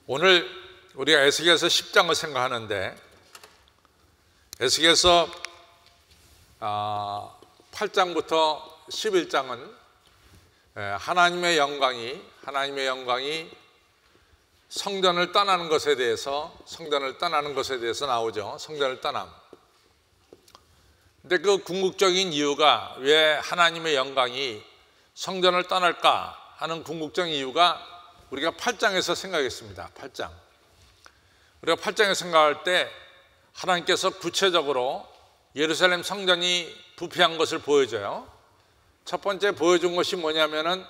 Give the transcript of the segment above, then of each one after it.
오늘 우리가 에스겔서 10장을 생각하는데 에스겔서 8장부터 11장은 하나님의 영광이 성전을 떠나는 것에 대해서 나오죠. 성전을 떠남. 근데 그 궁극적인 이유가 왜 하나님의 영광이 성전을 떠날까 하는 궁극적인 이유가 우리가 8장에서 생각했습니다. 8장. 우리가 8장에서 생각할 때 하나님께서 구체적으로 예루살렘 성전이 부패한 것을 보여줘요. 첫 번째 보여준 것이 뭐냐면은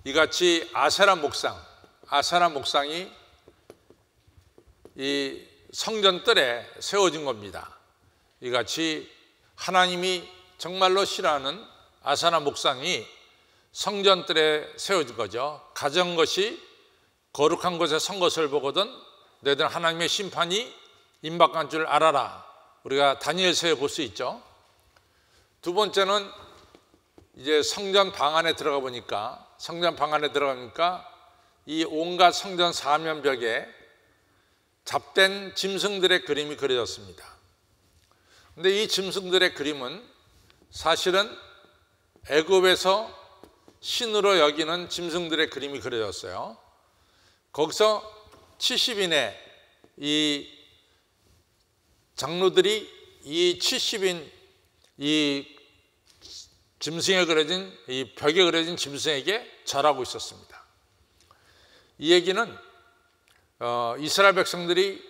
이같이 아세라 목상이 이 성전 뜰에 세워진 겁니다. 이같이 하나님이 정말로 싫어하는 아세라 목상이 성전 뜰에 세워진 거죠. 가진 것이 거룩한 곳에 선 것을 보거든 너희들 하나님의 심판이 임박한 줄 알아라. 우리가 다니엘서에 볼 수 있죠. 두 번째는 이제 성전 방 안에 들어가 보니까 이 온갖 성전 사면벽에 잡된 짐승들의 그림이 그려졌습니다. 근데 이 짐승들의 그림은 사실은 애굽에서 신으로 여기는 짐승들의 그림이 그려졌어요. 거기서 70인의 이 장로들이 이 70인 이 짐승에 그려진 이 벽에 그려진 짐승에게 절하고 있었습니다. 이 얘기는 이스라엘 백성들이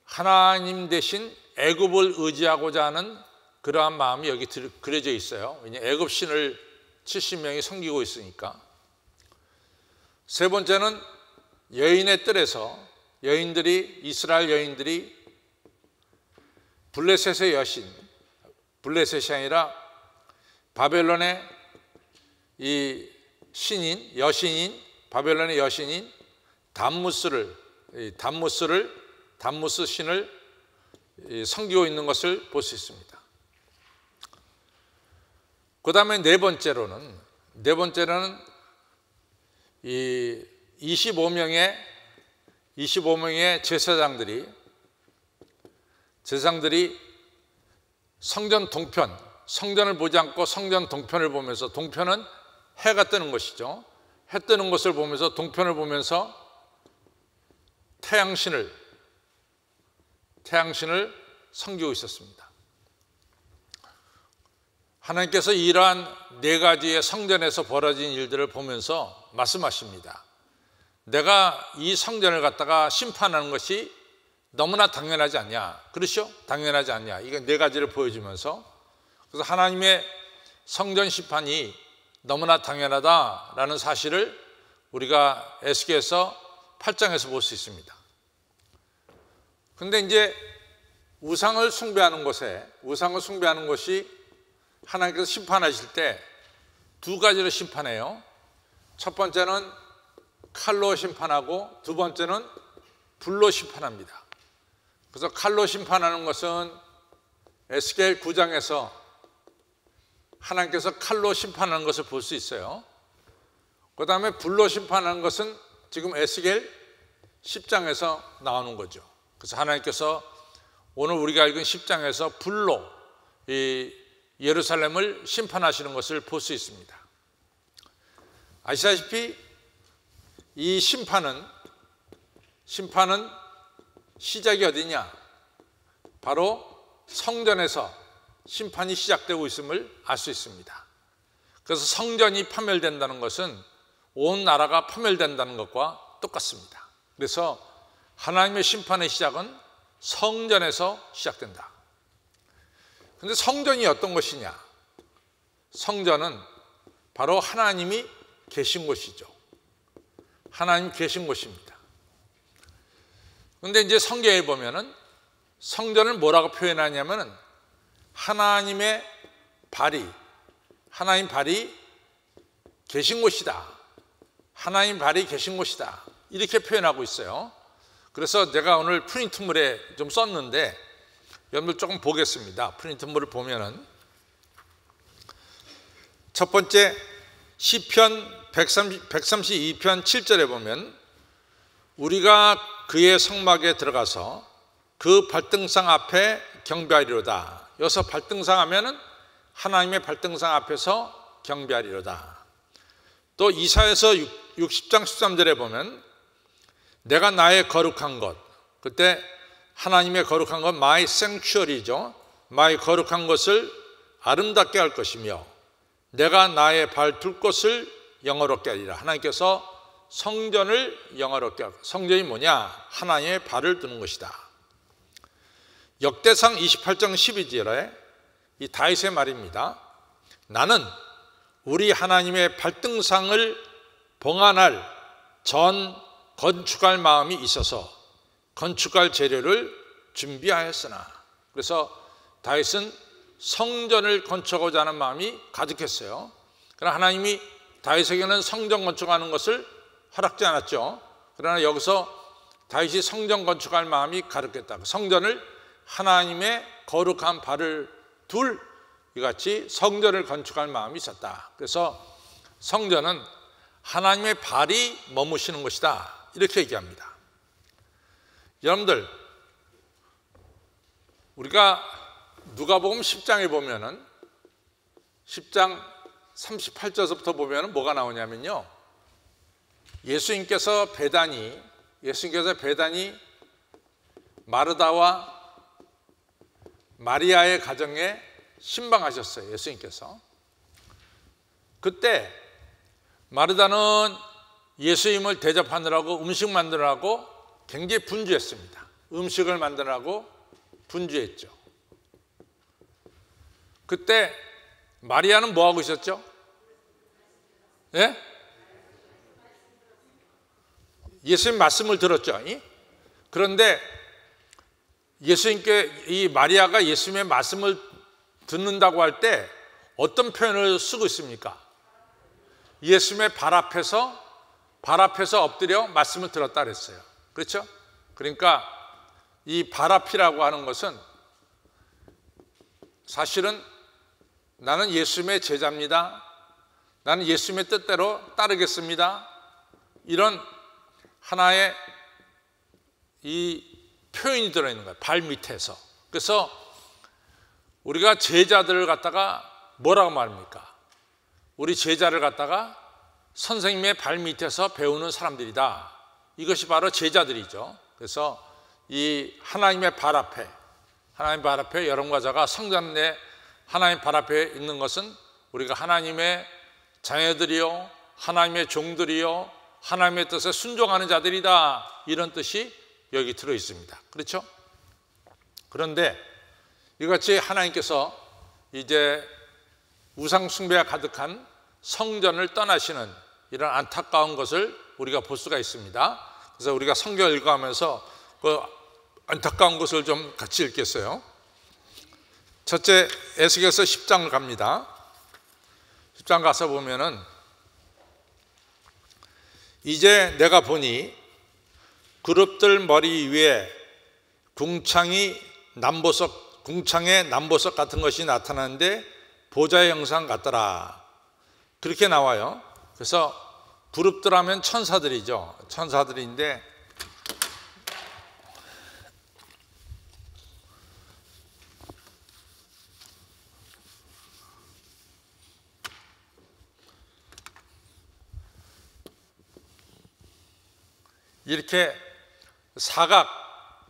하나님 대신 애굽을 의지하고자 하는 그러한 마음이 여기 그려져 있어요. 왜냐하면 애굽 신을 70명이 섬기고 있으니까. 세 번째는 여인의 뜰에서 이스라엘 여인들이 블레셋의 블레셋이 아니라 바벨론의 이 바벨론의 여신인 담무스 신을 섬기고 있는 것을 볼 수 있습니다. 그 다음에 네 번째로는 이 25명의 제사장들이 성전을 보지 않고 성전 동편을 보면서, 동편은 해가 뜨는 것이죠. 해 뜨는 것을 보면서, 동편을 보면서 태양신을 섬기고 있었습니다. 하나님께서 이러한 네 가지의 성전에서 벌어진 일들을 보면서 말씀하십니다. 내가 이 성전을 갖다가 심판하는 것이 너무나 당연하지 않냐. 그렇죠? 당연하지 않냐. 이게 네 가지를 보여주면서, 그래서 하나님의 성전 심판이 너무나 당연하다라는 사실을 우리가 에스겔서 8장에서 볼 수 있습니다. 그런데 이제 우상을 숭배하는 것이 하나님께서 심판하실 때 두 가지로 심판해요. 첫 번째는 칼로 심판하고 두 번째는 불로 심판합니다. 그래서 칼로 심판하는 것은 에스겔 9장에서 하나님께서 칼로 심판하는 것을 볼 수 있어요. 그 다음에 불로 심판하는 것은 지금 에스겔 10장에서 나오는 거죠. 그래서 하나님께서 오늘 우리가 읽은 10장에서 불로 이 예루살렘을 심판하시는 것을 볼 수 있습니다. 아시다시피 이 심판은 시작이 어디냐? 바로 성전에서 심판이 시작되고 있음을 알 수 있습니다. 그래서 성전이 파멸된다는 것은 온 나라가 파멸된다는 것과 똑같습니다. 그래서 하나님의 심판의 시작은 성전에서 시작된다. 그런데 성전이 어떤 것이냐? 성전은 바로 하나님이 계신 곳이죠. 하나님 계신 곳입니다. 그런데 이제 성경에 보면은 성전을 뭐라고 표현하냐면은 하나님 발이 계신 곳이다. 하나님 발이 계신 곳이다. 이렇게 표현하고 있어요. 그래서 내가 오늘 프린트물에 좀 썼는데 여러분들 조금 보겠습니다. 프린트물을 보면은 첫 번째 시편 132편 7절에 보면 우리가 그의 성막에 들어가서 그 발등상 앞에 경배하리로다. 여기서 발등상 하면은 하나님의 발등상 앞에서 경배하리로다. 또 이사야서 60장 13절에 보면 내가 나의 거룩한 것, 그때 하나님의 거룩한 것 my sanctuary죠. my 거룩한 것을 아름답게 할 것이며 내가 나의 발 둘 곳을 영화롭게 하리라. 하나님께서 성전을 영화롭게 할 것. 성전이 뭐냐? 하나님의 발을 두는 것이다. 역대상 28장 12절에 이 다윗의 말입니다. 나는 우리 하나님의 발등상을 봉안할 전 건축할 마음이 있어서 건축할 재료를 준비하였으나. 그래서 다윗은 성전을 건축하고자 하는 마음이 가득했어요. 그러나 하나님이 다윗에게는 성전 건축하는 것을 허락지 않았죠. 그러나 여기서 다윗이 성전 건축할 마음이 가득했다. 성전을 하나님의 거룩한 발을 둘 이같이 성전을 건축할 마음이 있었다. 그래서 성전은 하나님의 발이 머무시는 것이다. 이렇게 얘기합니다. 여러분들, 우리가 누가복음 10장에 보면은 10장 38절부터 보면은 뭐가 나오냐면요. 예수님께서 베다니 마르다와 마리아의 가정에 신방하셨어요. 예수님께서. 그때 마르다는 예수님을 대접하느라고 음식 만들느라고 굉장히 분주했습니다. 음식을 만들느라고 분주했죠. 그때 마리아는 뭐 하고 있었죠? 예? 예수님 말씀을 들었죠. 그런데 예수님께 이 마리아가 예수님의 말씀을 듣는다고 할 때 어떤 표현을 쓰고 있습니까? 예수님의 발 앞에서 엎드려 말씀을 들었다 그랬어요. 그렇죠? 그러니까 이 발 앞이라고 하는 것은 사실은 나는 예수님의 제자입니다. 나는 예수님의 뜻대로 따르겠습니다. 이런 하나의 이 표현이 들어있는 거예요. 발 밑에서. 그래서 우리가 제자들을 갖다가 뭐라고 말합니까? 우리 제자를 갖다가 선생님의 발 밑에서 배우는 사람들이다. 이것이 바로 제자들이죠. 그래서 이 하나님의 발 앞에 여러분과 저가 성전 내 하나님 발 앞에 있는 것은 우리가 하나님의 자녀들이요, 하나님의 종들이요, 하나님의 뜻에 순종하는 자들이다. 이런 뜻이 여기 들어 있습니다. 그렇죠? 그런데 이같이 하나님께서 이제 우상 숭배가 가득한 성전을 떠나시는 이런 안타까운 것을 우리가 볼 수가 있습니다. 그래서 우리가 성경을 읽어가면서 그 안타까운 것을 좀 같이 읽겠어요. 첫째, 에스겔서 10장을 갑니다. 10장 가서 보면은 이제 내가 보니 그룹들 머리 위에 궁창의 남보석 같은 것이 나타나는데 보좌의 형상 같더라. 그렇게 나와요. 그래서 그룹들 하면 천사들이죠. 천사들인데 이렇게 사각,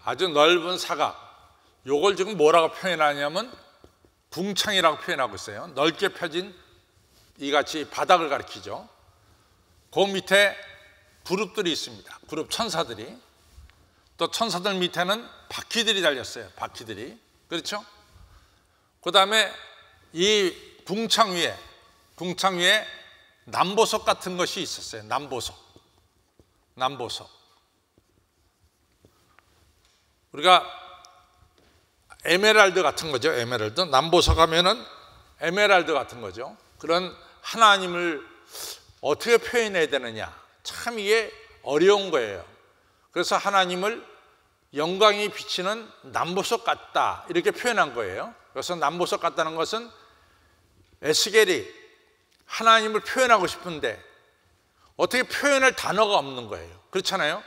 아주 넓은 사각, 요걸 지금 뭐라고 표현하냐면 궁창이라고 표현하고 있어요. 넓게 펴진 이같이 바닥을 가리키죠. 그 밑에 그룹들이 있습니다. 그룹 천사들이. 또 천사들 밑에는 바퀴들이 달렸어요. 바퀴들이. 그렇죠? 그 다음에 이 궁창 위에 남보석 같은 것이 있었어요. 남보석. 우리가 에메랄드 같은 거죠. 에메랄드. 남보석 하면은 에메랄드 같은 거죠. 그런 하나님을 어떻게 표현해야 되느냐. 참 이게 어려운 거예요. 그래서 하나님을 영광이 비치는 남보석 같다. 이렇게 표현한 거예요. 그래서 남보석 같다는 것은 에스겔이 하나님을 표현하고 싶은데 어떻게 표현할 단어가 없는 거예요. 그렇잖아요.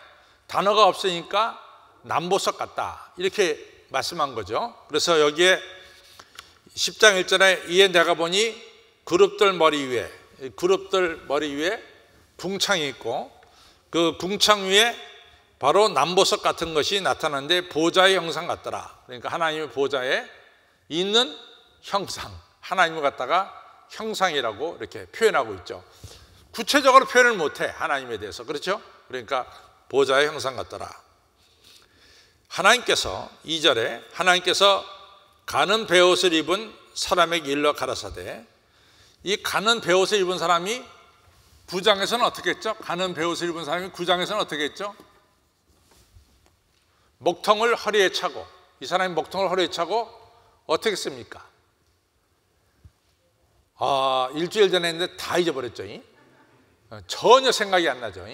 단어가 없으니까 남보석 같다 이렇게 말씀한 거죠. 그래서 여기에 10장 1절에 이에 내가 보니 그룹들 머리 위에 궁창이 있고 그 궁창 위에 바로 남보석 같은 것이 나타나는데 보좌의 형상 같더라. 그러니까 하나님의 보좌에 있는 형상, 하나님을 갖다가 형상이라고 이렇게 표현하고 있죠. 구체적으로 표현을 못해 하나님에 대해서. 그렇죠? 그러니까 보좌의 형상 같더라. 하나님께서 2절에 하나님께서 가는 베옷을 입은 사람에게 일러 가라사대, 이 가는 베옷을 입은 사람이 9장에서는 어떻게 했죠? 가는 베옷을 입은 사람이 9장에서는 어떻게 했죠? 목통을 허리에 차고, 이 사람이 목통을 허리에 차고 어떻게 했습니까? 일주일 전에 했는데 다 잊어버렸죠. 전혀 생각이 안 나죠.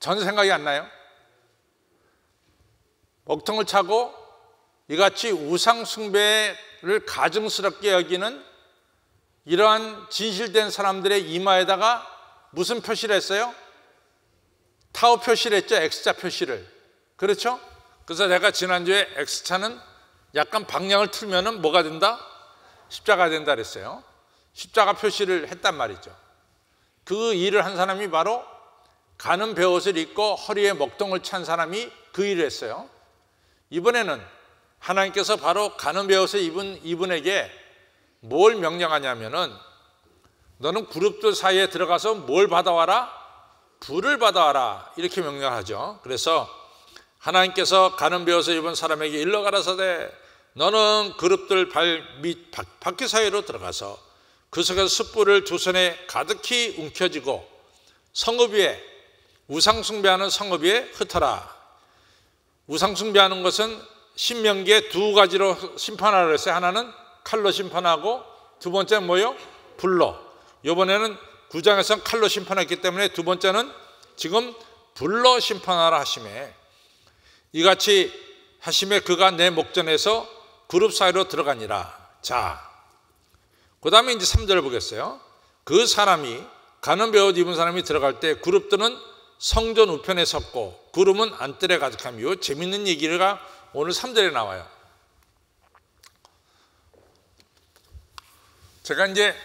전혀 생각이 안 나요. 목통을 차고 이같이 우상 숭배를 가증스럽게 여기는 이러한 진실된 사람들의 이마에다가 무슨 표시를 했어요? 타오 표시를 했죠. X자 표시를. 그렇죠? 그래서 내가 지난주에 X자는 약간 방향을 틀면은 뭐가 된다? 십자가 된다 그랬어요. 십자가 표시를 했단 말이죠. 그 일을 한 사람이 바로 가는 베옷을 입고 허리에 목동을 찬 사람이 그 일을 했어요. 이번에는 하나님께서 바로 가는 베옷을 입은 이분에게 뭘 명령하냐면은 너는 그룹들 사이에 들어가서 뭘 받아와라? 불을 받아와라. 이렇게 명령하죠. 그래서 하나님께서 가는 베옷을 입은 사람에게 일러 가라사대 너는 그룹들 발 밑 바퀴 사이로 들어가서 그 속에서 숯불을 두 손에 가득히 움켜쥐고 성읍 위에 우상 숭배하는 성읍 위에 흩어라. 우상 숭배하는 것은 신명기에 두 가지로 심판하라 그랬어요. 하나는 칼로 심판하고 두 번째는 뭐요? 불로. 이번에는 9장에서는 칼로 심판했기 때문에 두 번째는 지금 불로 심판하라 하심에, 이같이 하심에 그가 내 목전에서 그룹 사이로 들어가니라. 자, 그 다음에 이제 3절을 보겠어요. 그 사람이 가는 베옷 입은 사람이 들어갈 때 그룹들은 성전 우편에 섰고 구름은 안뜰에 가득하며, 재밌는 얘기가 오늘 3절에 나와요. 제가 이제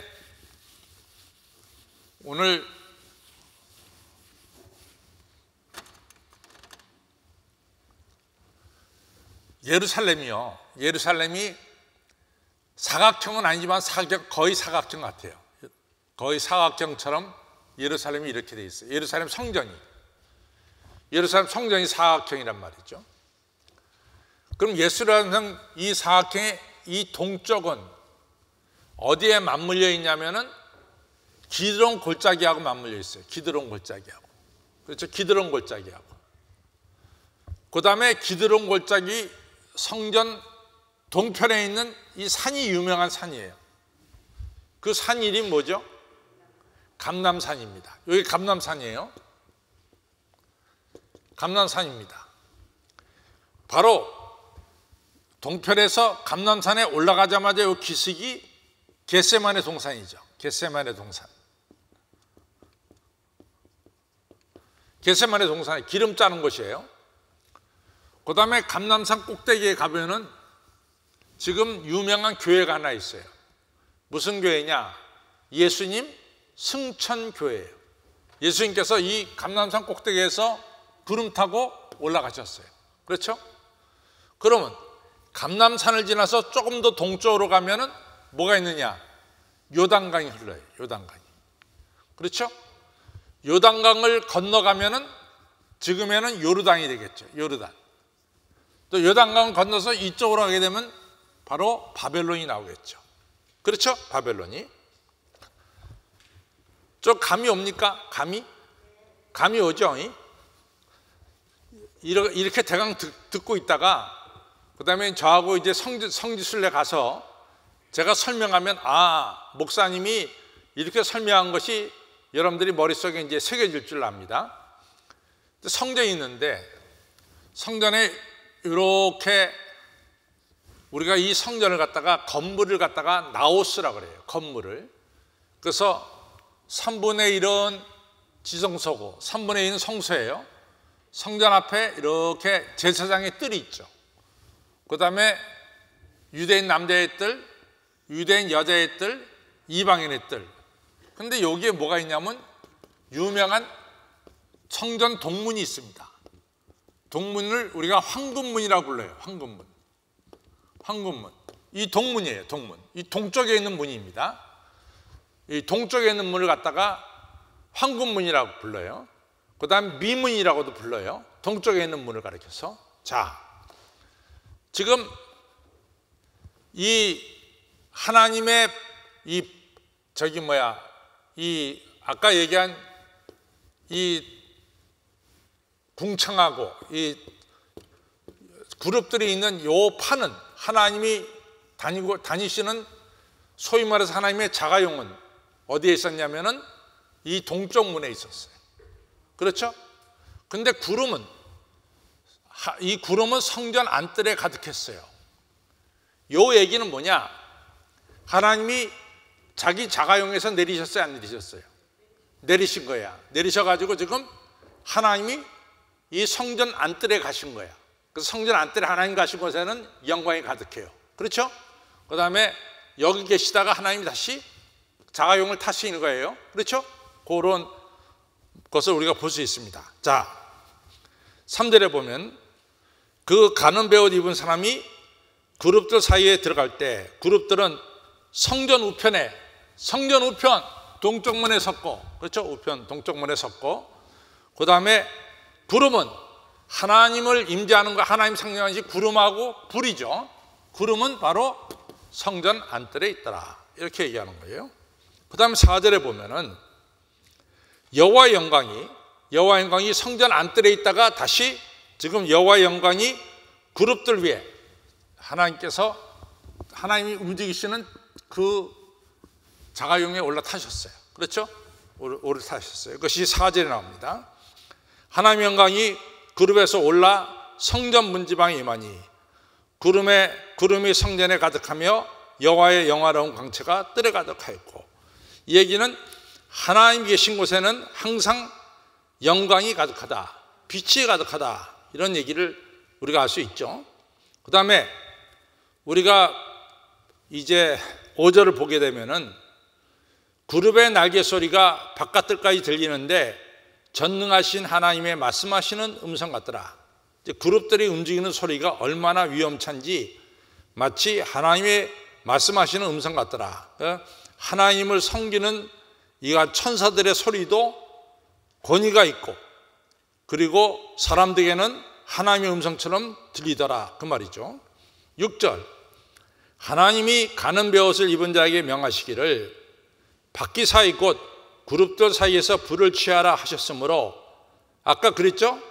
오늘 예루살렘이 사각형은 아니지만 거의 사각형 같아요. 거의 사각형처럼 예루살렘이 이렇게 돼 있어요. 예루살렘 성전이 사각형이란 말이죠. 그럼 예루살렘 이 사각형의 이 동쪽은 어디에 맞물려 있냐면은 기드론 골짜기하고 맞물려 있어요. 기드론 골짜기하고. 그렇죠? 기드론 골짜기하고. 그 다음에 기드론 골짜기 성전 동편에 있는 이 산이 유명한 산이에요. 그 산 이름이 뭐죠? 감람산입니다. 여기 감람산이에요. 감람산입니다. 바로 동편에서 감람산에 올라가자마자 이 기슭이 겟세마네 동산이죠. 겟세마네 동산. 겟세마네 동산에 기름 짜는 곳이에요. 그 다음에 감람산 꼭대기에 가면은 지금 유명한 교회가 하나 있어요. 무슨 교회냐? 예수님 승천교회예요. 예수님께서 이 감람산 꼭대기에서 구름 타고 올라가셨어요. 그렇죠? 그러면 감람산을 지나서 조금 더 동쪽으로 가면은 뭐가 있느냐? 요단강이 흘러요. 요단강이. 그렇죠? 요단강을 건너가면은 지금에는 요르단이 되겠죠. 요르단. 또 요단강 건너서 이쪽으로 가게 되면 바로 바벨론이 나오겠죠. 그렇죠? 바벨론이. 저 감이 옵니까? 감이 오죠? 이렇게 대강 듣고 있다가 그 다음에 저하고 이제 성지순례 가서 제가 설명하면 목사님이 이렇게 설명한 것이 여러분들이 머릿속에 이제 새겨질 줄 압니다. 성전이 있는데 성전에 이렇게 우리가 이 성전을 갖다가 건물을 갖다가 나오스라 그래요. 건물을. 그래서 3분의 1은 지성소고 3분의 1은 성소예요. 성전 앞에 이렇게 제사장의 뜰이 있죠. 그 다음에 유대인 남자의 뜰, 유대인 여자의 뜰, 이방인의 뜰. 근데 여기에 뭐가 있냐면 유명한 성전 동문이 있습니다. 동문을 우리가 황금문이라고 불러요. 황금문. 황금문. 이 동문이에요. 동문. 이 동쪽에 있는 문입니다. 이 동쪽에 있는 문을 갖다가 황금문이라고 불러요. 그 다음 미문이라고도 불러요. 동쪽에 있는 문을 가리켜서. 자, 지금 이 하나님의 이 아까 얘기한 이 궁창하고 이 그룹들이 있는 요 판은 하나님이 다니시는 소위 말해서 하나님의 자가용은 어디에 있었냐면은 이 동쪽 문에 있었어요. 그렇죠? 근데 이 구름은 성전 안뜰에 가득했어요. 요 얘기는 뭐냐? 하나님이 자기 자가용에서 내리셨어요? 안 내리셨어요? 내리신 거야. 내리셔가지고 지금 하나님이 이 성전 안뜰에 가신 거야. 그래서 성전 안뜰에 하나님 가신 곳에는 영광이 가득해요. 그렇죠? 그 다음에 여기 계시다가 하나님이 다시 자가용을 타시는 거예요. 그렇죠? 그런 것을 우리가 볼 수 있습니다. 자, 3절에 보면 그 가는 베옷 입은 사람이 그룹들 사이에 들어갈 때 그룹들은 성전 우편 동쪽문에 섰고, 그렇죠? 우편 동쪽문에 섰고, 그 다음에 구름은 하나님을 임재하는 거, 하나님 상징하는 구름하고 불이죠. 구름은 바로 성전 안뜰에 있더라, 이렇게 얘기하는 거예요. 그 다음에 4절에 보면은 여호와의 영광이 성전 안뜰에 있다가 다시 지금 여호와의 영광이 그룹들 위에 하나님이 움직이시는 그 자가용에 올라타셨어요. 그렇죠? 올라타셨어요. 그것이 4절에 나옵니다. 하나님의 영광이 그룹에서 올라 성전 문지방에 임하니 구름이 성전에 가득하며 여호와의 영화로운 광채가 뜰에 가득하였고, 이 얘기는 하나님 계신 곳에는 항상 영광이 가득하다, 빛이 가득하다, 이런 얘기를 우리가 알 수 있죠. 그 다음에 우리가 이제 5절을 보게 되면은 그룹의 날개 소리가 바깥들까지 들리는데 전능하신 하나님의 말씀하시는 음성 같더라. 그룹들이 움직이는 소리가 얼마나 위험찬지 마치 하나님의 말씀하시는 음성 같더라. 하나님을 섬기는 이 천사들의 소리도 권위가 있고, 그리고 사람들에게는 하나님의 음성처럼 들리더라, 그 말이죠. 6절, 하나님이 가는 베옷을 입은 자에게 명하시기를 밖이 사이 곧 그룹들 사이에서 불을 취하라 하셨으므로, 아까 그랬죠?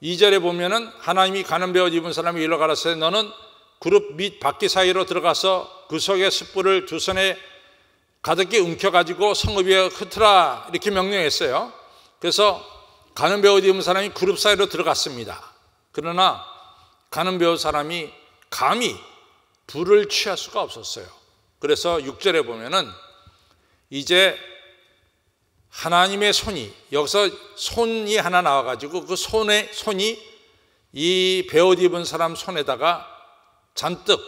2절에 보면은 하나님이 가는 베옷 입은 사람이 일러 가라사대 너는 그룹 및 밖이 사이로 들어가서 그 속에 숯불을 두 손에 가득히 움켜가지고 성읍 위에 흩으라, 이렇게 명령했어요. 그래서 가는 베옷 입은 사람이 그룹 사이로 들어갔습니다. 그러나 가는 베옷 사람이 감히 불을 취할 수가 없었어요. 그래서 6절에 보면은 이제 하나님의 손이, 여기서 손이 하나 나와가지고 그 손이 이 베옷 입은 사람 손에다가 잔뜩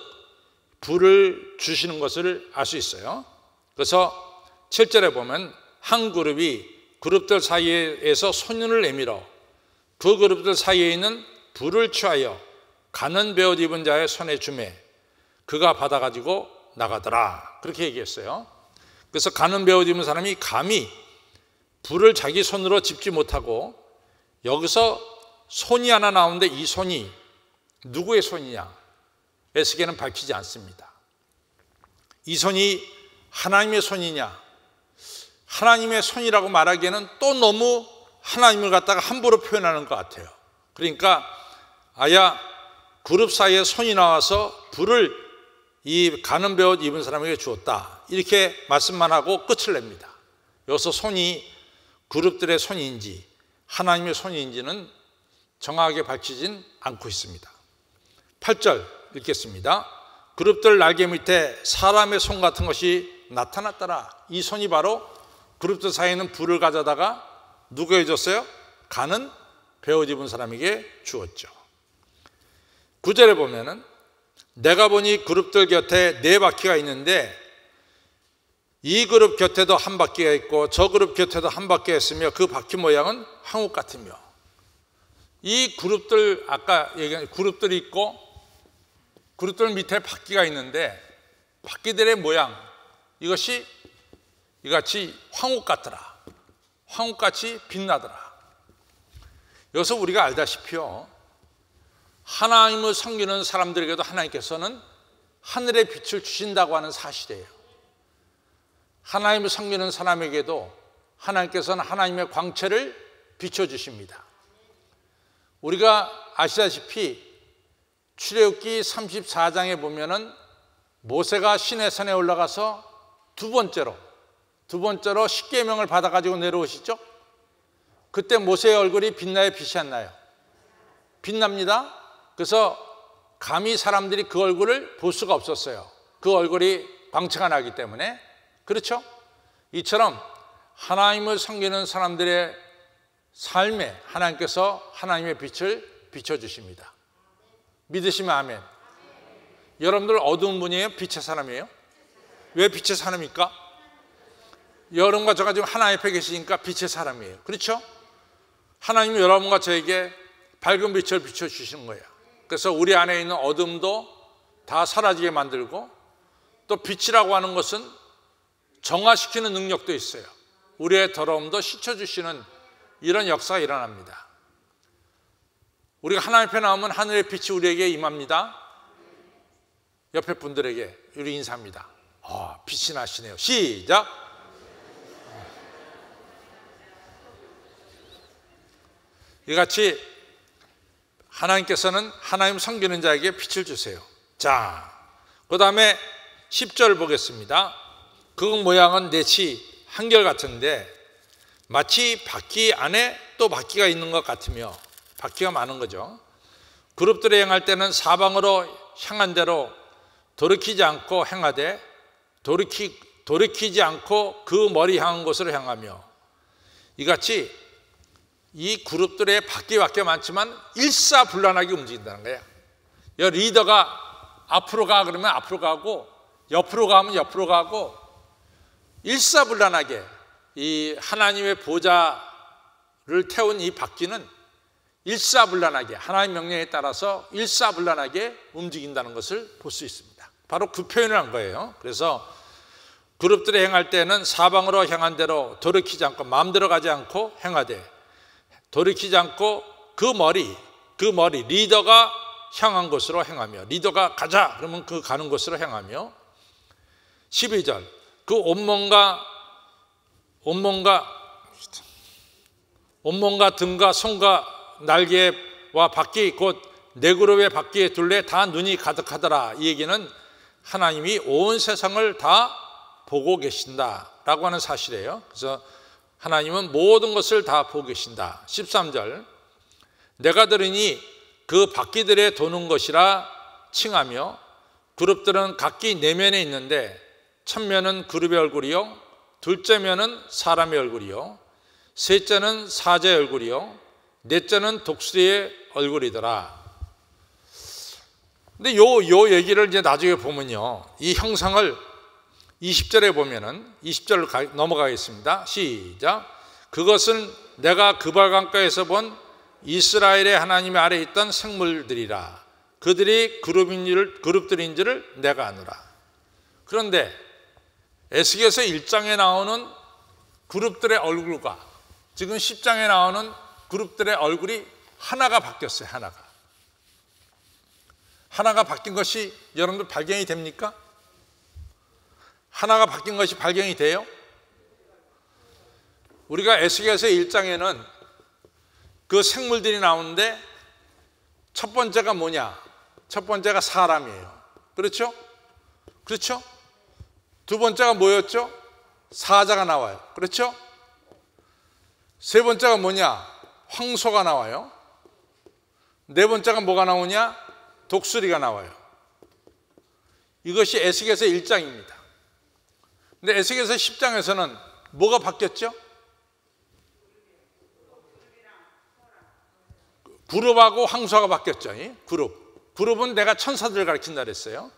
불을 주시는 것을 알 수 있어요. 그래서 7절에 보면 한 그룹이 그룹들 사이에서 손을 내밀어 그 그룹들 사이에 있는 불을 취하여 가는 베옷 입은 자의 손에 주매 그가 받아가지고 나가더라, 그렇게 얘기했어요. 그래서 가는 베옷 입은 사람이 감히 불을 자기 손으로 집지 못하고, 여기서 손이 하나 나오는데 이 손이 누구의 손이냐, 에스겔은 밝히지 않습니다. 이 손이 하나님의 손이냐, 하나님의 손이라고 말하기에는 또 너무 하나님을 갖다가 함부로 표현하는 것 같아요. 그러니까 아야 그룹 사이에 손이 나와서 불을 이 가는 베옷 입은 사람에게 주었다, 이렇게 말씀만 하고 끝을 냅니다. 여기서 손이 그룹들의 손인지 하나님의 손인지는 정확하게 밝히진 않고 있습니다. 8절 읽겠습니다. 그룹들 날개 밑에 사람의 손 같은 것이 나타났더라. 이 손이 바로 그룹들 사이에는 불을 가져다가 누구에게 줬어요? 가는 베옷 입은 사람에게 주었죠. 9절에 보면은 내가 보니 그룹들 곁에 4바퀴가 있는데 이 그룹 곁에도 한 바퀴가 있고 저 그룹 곁에도 한 바퀴가 있으며 그 바퀴 모양은 황옥 같으며. 이 그룹들, 아까 얘기한 그룹들이 있고 그룹들 밑에 바퀴가 있는데 바퀴들의 모양, 이것이 이같이 황옥 같더라. 황옥같이 빛나더라. 여기서 우리가 알다시피요, 하나님을 섬기는 사람들에게도 하나님께서는 하늘의 빛을 주신다고 하는 사실이에요. 하나님을 섬기는 사람에게도 하나님께서는 하나님의 광채를 비춰주십니다. 우리가 아시다시피 출애굽기 34장에 보면은 모세가 시내산에 올라가서 두 번째로 십계명을 받아가지고 내려오시죠. 그때 모세의 얼굴이 빛나요, 빛이 안 나요? 빛납니다. 그래서 감히 사람들이 그 얼굴을 볼 수가 없었어요. 그 얼굴이 광채가 나기 때문에. 그렇죠? 이처럼 하나님을 섬기는 사람들의 삶에 하나님께서 하나님의 빛을 비춰주십니다. 믿으시면 아멘. 여러분들 어두운 분이에요? 빛의 사람이에요? 왜 빛의 사람입니까? 여러분과 저가 지금 하나님 앞에 계시니까 빛의 사람이에요. 그렇죠? 하나님이 여러분과 저에게 밝은 빛을 비춰주시는 거예요. 그래서 우리 안에 있는 어둠도 다 사라지게 만들고, 또 빛이라고 하는 것은 정화시키는 능력도 있어요. 우리의 더러움도 씻어주시는 이런 역사가 일어납니다. 우리가 하나님 앞에 나오면 하늘의 빛이 우리에게 임합니다. 옆에 분들에게 우리 인사합니다. 빛이 나시네요. 시작. 이같이 하나님께서는 하나님 섬기는 자에게 빛을 주세요. 자, 그 다음에 10절 보겠습니다. 그 모양은 넷이 한결같은데 마치 바퀴 안에 또 바퀴가 있는 것 같으며, 바퀴가 많은 거죠. 그룹들이 행할 때는 사방으로 향한 대로 돌이키지 않고 행하되 돌이키지 않고 그 머리 향한 곳으로 향하며, 이같이 이 그룹들의 바퀴밖에 많지만 일사불란하게 움직인다는 거예요. 리더가 앞으로 가 그러면 앞으로 가고, 옆으로 가면 옆으로 가고, 일사불란하게 이 하나님의 보좌를 태운 이 바퀴는 일사불란하게 하나님 명령에 따라서 일사불란하게 움직인다는 것을 볼 수 있습니다. 바로 그 표현을 한 거예요. 그래서 그룹들이 행할 때는 사방으로 향한 대로 돌이키지 않고, 마음대로 가지 않고 행하되 돌이키지 않고 그 머리 리더가 향한 곳으로 행하며, 리더가 가자 그러면 그 가는 곳으로 행하며. 12절 그 온몸과 등과 손과 날개와 바퀴 곧 네 그룹의 바퀴의 둘레 다 눈이 가득하더라. 이 얘기는 하나님이 온 세상을 다 보고 계신다라고 하는 사실이에요. 그래서 하나님은 모든 것을 다 보고 계신다. 13절 내가 들으니 그 바퀴들에 도는 것이라 칭하며, 그룹들은 각기 내면에 있는데 첫면은 그룹의 얼굴이요, 둘째면은 사람의 얼굴이요, 셋째는 사자의 얼굴이요, 넷째는 독수리의 얼굴이더라. 근데 요 얘기를 이제 나중에 보면요, 이 형상을 20절에 보면은, 20절로 넘어가겠습니다. 시작. 그것은 내가 그발강가에서 본 이스라엘의 하나님 아래에 있던 생물들이라. 그들이 그룹들인 줄을 내가 아노라. 그런데 에스겔서 1장에 나오는 그룹들의 얼굴과 지금 10장에 나오는 그룹들의 얼굴이 하나가 바뀌었어요. 하나가 바뀐 것이 여러분들 발견이 됩니까? 하나가 바뀐 것이 발견이 돼요? 우리가 에스겔서 1장에는 그 생물들이 나오는데 첫 번째가 뭐냐? 첫 번째가 사람이에요. 그렇죠? 그렇죠? 두 번째가 뭐였죠? 사자가 나와요. 그렇죠? 세 번째가 뭐냐? 황소가 나와요. 네 번째가 뭐가 나오냐? 독수리가 나와요. 이것이 에스겔서 1장입니다. 근데 에스겔서 10장에서는 뭐가 바뀌었죠? 그룹하고 황소가 바뀌었죠. 그룹은 내가 천사들을 가리킨다 그랬어요.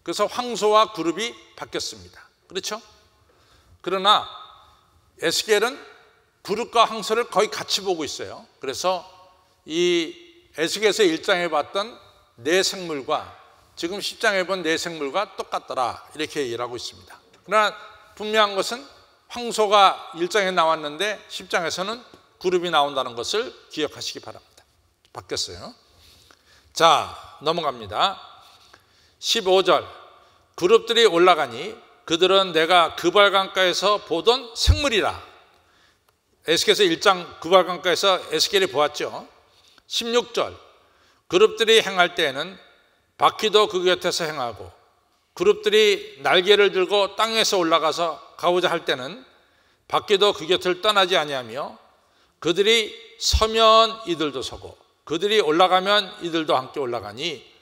그래서 황소와 그룹이 바뀌었습니다. 그렇죠? 그러나 에스겔은 그룹과 황소를 거의 같이 보고 있어요. 그래서 이 에스겔에서 1장에 봤던 네 생물과 지금 10장에 본 네 생물과 똑같더라, 이렇게 얘기를 하고 있습니다. 그러나 분명한 것은 황소가 1장에 나왔는데 10장에서는 그룹이 나온다는 것을 기억하시기 바랍니다. 바뀌었어요. 자, 넘어갑니다. 15절. 그룹들이 올라가니 그들은 내가 그발강가에서 보던 생물이라. 에스겔에서 1장 그발강가에서 에스겔이 보았죠. 16절. 그룹들이 행할 때에는 바퀴도 그 곁에서 행하고 그룹들이 날개를 들고 땅에서 올라가서 가고자 할 때는 바퀴도 그 곁을 떠나지 아니하며 그들이 서면 이들도 서고 그들이 올라가면 이들도 함께 올라가니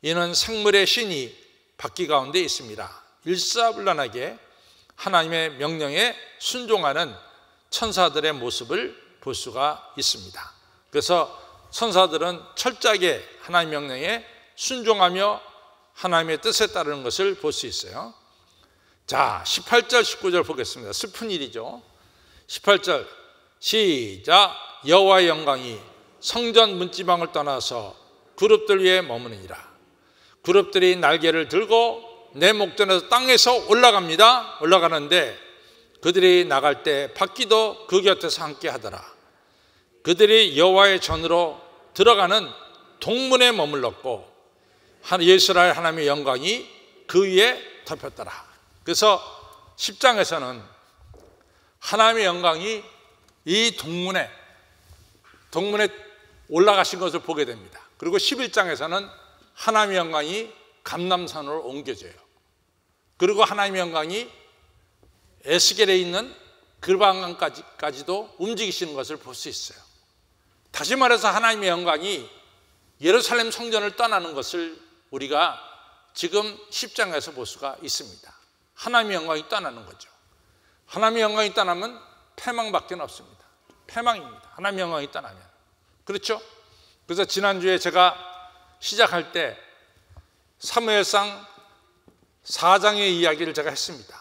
이는 생물의 신이 바퀴 가운데 있습니다. 일사불란하게 하나님의 명령에 순종하는 천사들의 모습을 볼 수가 있습니다. 그래서 천사들은 철저하게 하나님 명령에 순종하며 하나님의 뜻에 따르는 것을 볼 수 있어요. 자, 18절 19절 보겠습니다. 슬픈 일이죠. 18절 시작. 여호와의 영광이 성전 문지방을 떠나서 그룹들 위에 머무느니라. 그룹들이 날개를 들고 내 목전에서 땅에서 올라갑니다. 올라가는데 그들이 나갈 때 바퀴도 그 곁에서 함께 하더라. 그들이 여호와의 전으로 들어가는 동문에 머물렀고 이스라엘 하나님의 영광이 그 위에 덮였더라. 그래서 10장에서는 하나님의 영광이 이 동문에 올라가신 것을 보게 됩니다. 그리고 11장에서는 하나님의 영광이 감람산으로 옮겨져요. 그리고 하나님의 영광이 에스겔에 있는 그방강까지도 움직이시는 것을 볼 수 있어요. 다시 말해서 하나님의 영광이 예루살렘 성전을 떠나는 것을 우리가 지금 10장에서 볼 수가 있습니다. 하나님의 영광이 떠나는 거죠. 하나님의 영광이 떠나면 패망밖에 없습니다. 패망입니다. 하나님의 영광이 떠나면. 그렇죠? 그래서 지난주에 제가 시작할 때 사무엘상 4장의 이야기를 제가 했습니다.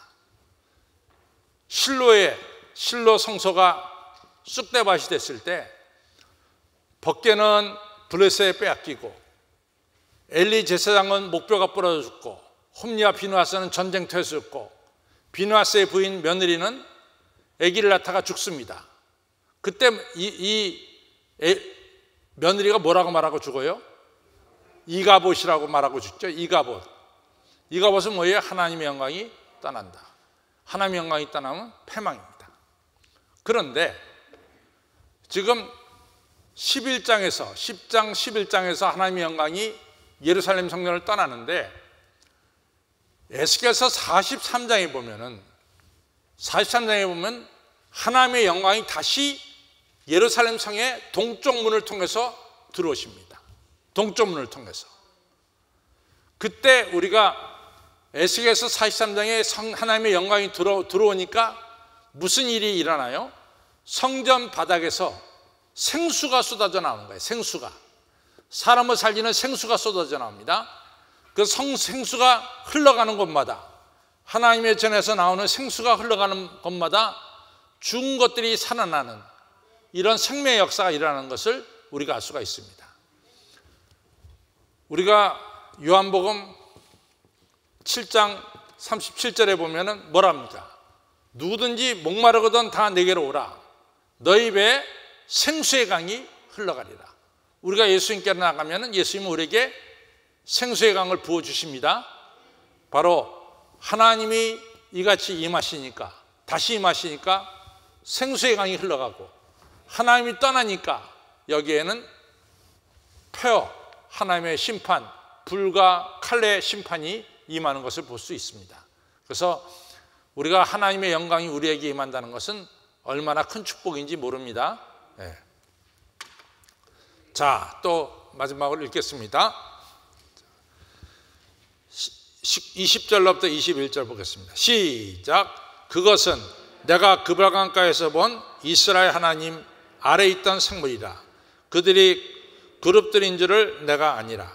실로 성소가 쑥대밭이 됐을 때 법궤는 블레셋에 빼앗기고 엘리 제사장은 목뼈가 부러져 죽고 홈리와 비누아스는 전쟁터에 죽고 비누아스의 부인 며느리는 아기를 낳다가 죽습니다. 그때 며느리가 뭐라고 말하고 죽어요? 이가봇이라고 말하고 죽죠. 이가봇은 뭐예요? 하나님의 영광이 떠난다. 하나님의 영광이 떠나면 패망입니다. 그런데 지금 10장 11장에서 하나님의 영광이 예루살렘 성전을 떠나는데 에스겔서 43장에 보면 하나님의 영광이 다시 예루살렘 성의 동쪽 문을 통해서 들어오십니다. 동쪽 문을 통해서. 그때 우리가 에스겔서 43장에 하나님의 영광이 들어오니까 무슨 일이 일어나요? 성전 바닥에서 생수가 쏟아져 나오는 거예요. 생수가. 사람을 살리는 생수가 쏟아져 나옵니다. 그 생수가 흘러가는 곳마다, 하나님의 전에서 나오는 생수가 흘러가는 곳마다 죽은 것들이 살아나는 이런 생명의 역사가 일어나는 것을 우리가 알 수가 있습니다. 우리가 요한복음 7장 37절에 보면은 뭐랍니까? 누구든지 목마르거든 다 내게로 오라. 너희 배에 생수의 강이 흘러가리라. 우리가 예수님께로 나가면은 예수님은 우리에게 생수의 강을 부어주십니다. 바로 하나님이 이같이 임하시니까, 다시 임하시니까 생수의 강이 흘러가고, 하나님이 떠나니까 여기에는 폐허, 하나님의 심판, 불과 칼의 심판이 임하는 것을 볼 수 있습니다. 그래서 우리가 하나님의 영광이 우리에게 임한다는 것은 얼마나 큰 축복인지 모릅니다. 네. 자, 또 마지막으로 읽겠습니다. 20절로부터 21절 보겠습니다. 시작. 그것은 내가 그발강가에서 본 이스라엘 하나님 아래 있던 생물이라. 그들이 그룹들인 줄을 내가 아니라.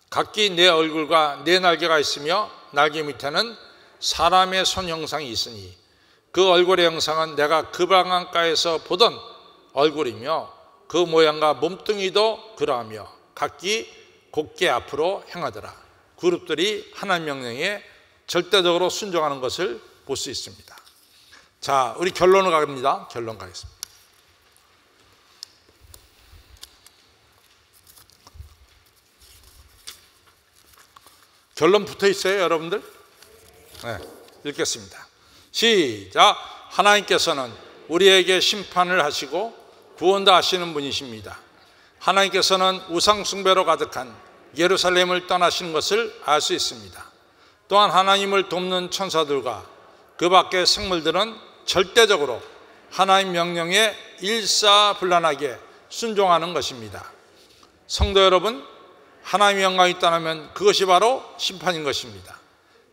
각기 내 얼굴과 내 날개가 있으며 날개 밑에는 사람의 손 형상이 있으니 그 얼굴의 형상은 내가 그 방안가에서 보던 얼굴이며 그 모양과 몸뚱이도 그러하며 각기 곧게 앞으로 행하더라. 그룹들이 하나님 명령에 절대적으로 순종하는 것을 볼 수 있습니다. 자, 우리 결론을 갑니다. 결론 가겠습니다. 결론 붙어 있어요, 여러분들? 네, 읽겠습니다. 시작. 하나님께서는 우리에게 심판을 하시고 구원도 하시는 분이십니다. 하나님께서는 우상 숭배로 가득한 예루살렘을 떠나시는 것을 알 수 있습니다. 또한 하나님을 돕는 천사들과 그 밖의 생물들은 절대적으로 하나님 명령에 일사불란하게 순종하는 것입니다. 성도 여러분, 하나님의 영광이 떠나면 그것이 바로 심판인 것입니다.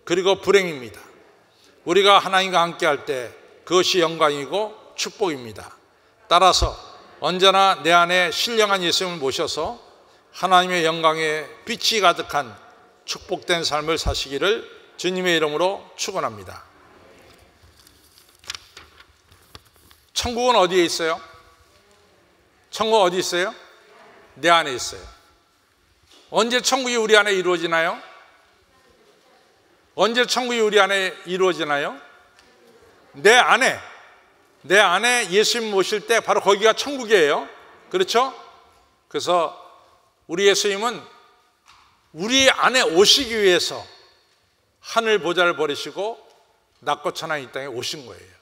그리고 불행입니다. 우리가 하나님과 함께할 때 그것이 영광이고 축복입니다. 따라서 언제나 내 안에 신령한 예수님을 모셔서 하나님의 영광에 빛이 가득한 축복된 삶을 사시기를 주님의 이름으로 축원합니다. 천국은 어디에 있어요? 천국 어디 있어요? 내 안에 있어요. 언제 천국이 우리 안에 이루어지나요? 언제 천국이 우리 안에 이루어지나요? 내 안에 예수님 모실 때 바로 거기가 천국이에요. 그렇죠? 그래서 우리 예수님은 우리 안에 오시기 위해서 하늘 보좌를 버리시고 낮고 천한 이 땅에 오신 거예요.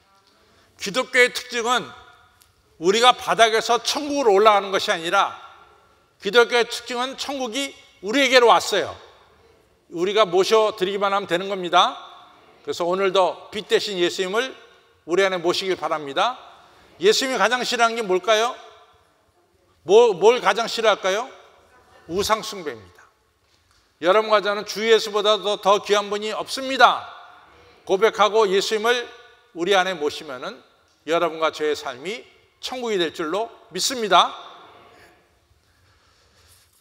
기독교의 특징은 우리가 바닥에서 천국으로 올라가는 것이 아니라 기독교의 특징은 천국이 우리에게로 왔어요. 우리가 모셔드리기만 하면 되는 겁니다. 그래서 오늘도 빛 대신 예수님을 우리 안에 모시길 바랍니다. 예수님이 가장 싫어하는 게 뭘까요? 뭘 가장 싫어할까요? 우상 숭배입니다. 여러분과 저는 주 예수보다도 더 귀한 분이 없습니다. 고백하고 예수님을 우리 안에 모시면은 여러분과 저의 삶이 천국이 될 줄로 믿습니다.